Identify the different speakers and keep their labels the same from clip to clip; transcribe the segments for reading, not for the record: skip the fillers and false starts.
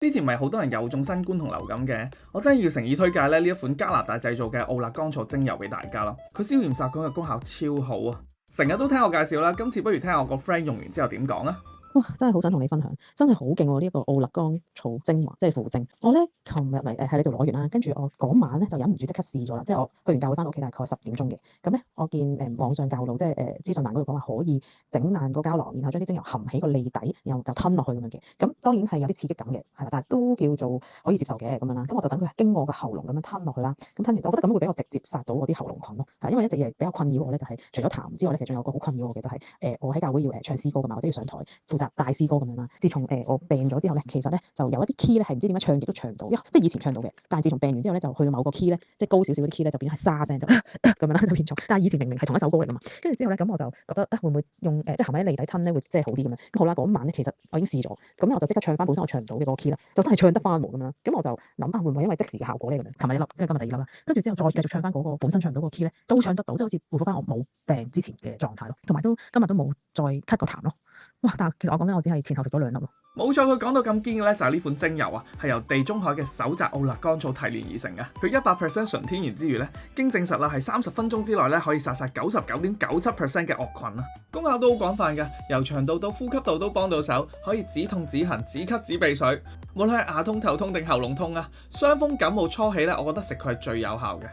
Speaker 1: 之前咪好多人又中新冠同流感嘅，我真係要誠意推介咧呢一款加拿大製造嘅奧勒岡草精油俾大家啦。佢消炎殺菌嘅功效超好啊！成日都聽我介紹啦，今次不如聽下我個 friend 用完之後點講啊！
Speaker 2: 哇！真係好想同你分享，真係好勁喎！呢一個奧勒岡草精華，即係輔精。我咧琴日咪喺你度攞完啦，跟住我嗰晚咧就忍唔住即刻試咗啦。即係我去完教會翻到屋企大概10點鐘嘅。咁咧我見網上教路即係資訊欄嗰度講話可以整爛個膠囊，然後將啲精油含喺個脷底，然後就吞落去咁樣嘅。咁當然係有啲刺激感嘅，係啦，但係都叫做可以接受嘅咁樣啦。咁我就等佢經過個喉嚨咁樣吞落去啦。咁吞完，我覺得咁樣會比較直接殺到嗰啲喉嚨菌咯。係因為一直以嚟比較困擾我咧，就係除咗痰之外咧，其實仲有個好困擾我嘅就係我喺教會要唱詩歌㗎嘛，或者要上台負責帶詩歌咁樣啦。自從我病咗之後咧，其實咧就有一啲 key 咧係唔知點解唱極都唱唔到，即係以前唱到嘅，但係自從病完之後咧，就去到某個 key 咧，即係高少少嗰啲 key 咧，就變咗係沙聲就咁樣啦，就變咗。但係以前明明係同一首歌嚟㗎嘛，跟住之後咧，咁我就覺得會唔會用即係含喺脷底吞咧會即係好啲咁樣。咁好啦，嗰晚咧其實我已經試咗，咁我就即刻唱翻本身我唱唔到嘅嗰個 key 啦，就真係唱得翻喎咁樣。咁我就諗會唔會因為即時嘅效果咧咁樣？琴日一粒，跟住今日第二粒啦，跟住之後再繼續唱翻嗰個本身唱唔到個 key 咧，都唱得到，即係好似恢復翻我冇病之前嘅狀態咯。同埋今日都冇再咳個痰咯。哇！但係其實我講緊我只係前後食咗2粒咯。
Speaker 1: 冇錯，佢講到咁堅嘅咧，就係呢款精油啊，係由地中海嘅首扎奧勒岡草提煉而成嘅。佢100% 純天然之餘咧，經證實啦，係30分鐘之內咧可以殺晒99.97% 嘅惡菌啊！功效都好廣泛嘅，由腸道到呼吸道都幫到手，可以止痛止痕、止咳止鼻水。無論係牙痛、頭痛定喉嚨痛啊，傷風感冒初起咧，我覺得食佢係最有效嘅。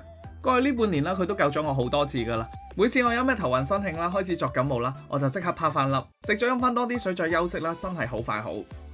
Speaker 1: 過去呢半年啦，佢都救咗我好多次噶啦。每次我有咩頭暈身㷫啦，開始作感冒啦，我就即刻拋翻粒，食咗飲翻多啲水再休息啦，真係好快好。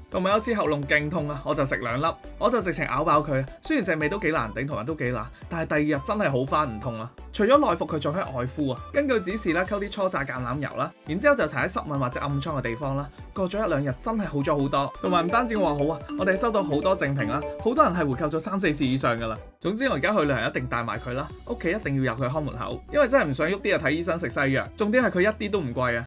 Speaker 1: 同埋有次喉嚨勁痛啊，我就食2粒，我就直情咬爆佢。雖然隻味都幾難頂，同埋都幾辣，但係第2日真係好翻唔痛啊。除咗內服，佢仲可以外敷啊。根據指示啦，溝啲初榨橄欖油啦，然之後就搽喺濕吻或者暗瘡嘅地方啦。過咗1-2日真係好咗好多。同埋唔單止我話好啊，我哋收到好多正評啦，好多人係回購咗3-4次以上噶啦。總之我而家去旅行一定帶埋佢啦，屋企一定要有佢看門口，因為真係唔想喐啲就睇醫生食西藥。重點係佢一啲都唔貴啊。